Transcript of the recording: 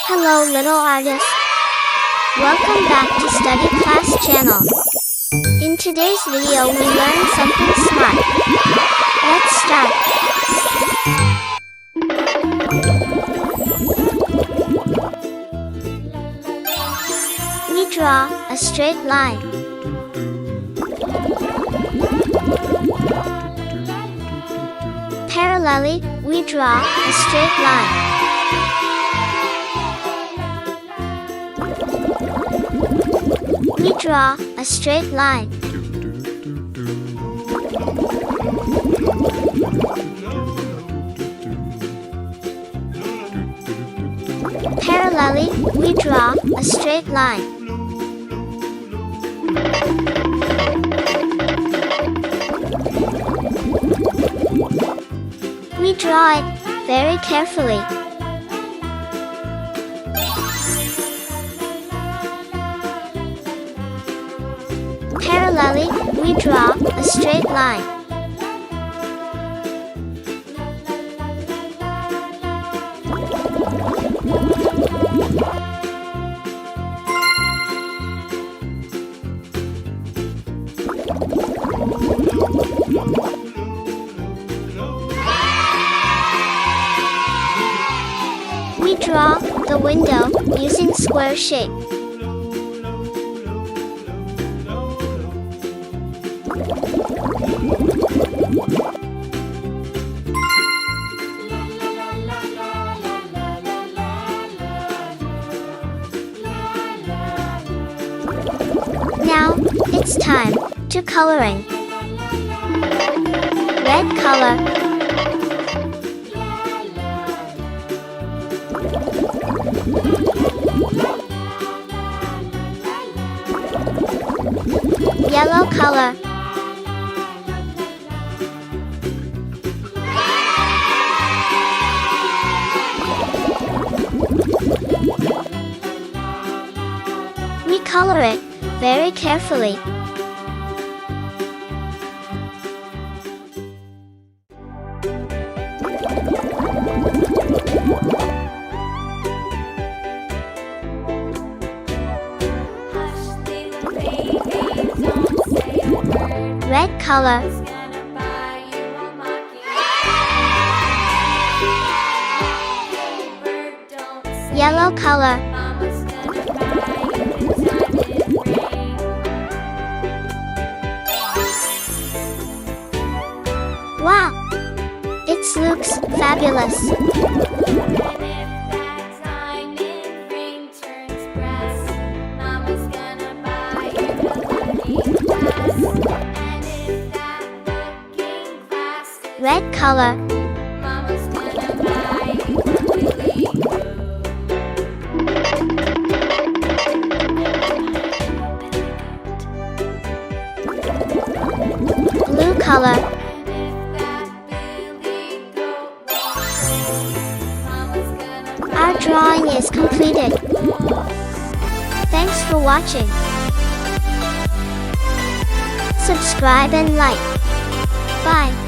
Hello little artist. Welcome back to Study Class channel. In today's video we learn something smart. Let's start. We draw a straight line. Parallelly, we draw a straight line. We draw a straight line. Parallelly, we draw a straight line. We draw it very carefully. Parallelly, we draw a straight line. We draw the window using square shape. Now, it's time to coloring. Red color. Yellow color. We color it very carefully. Red color. Yellow color. Wow! It looks fabulous. Red color. Blue color. Our drawing is completed. Thanks for watching. Subscribe and like. Bye.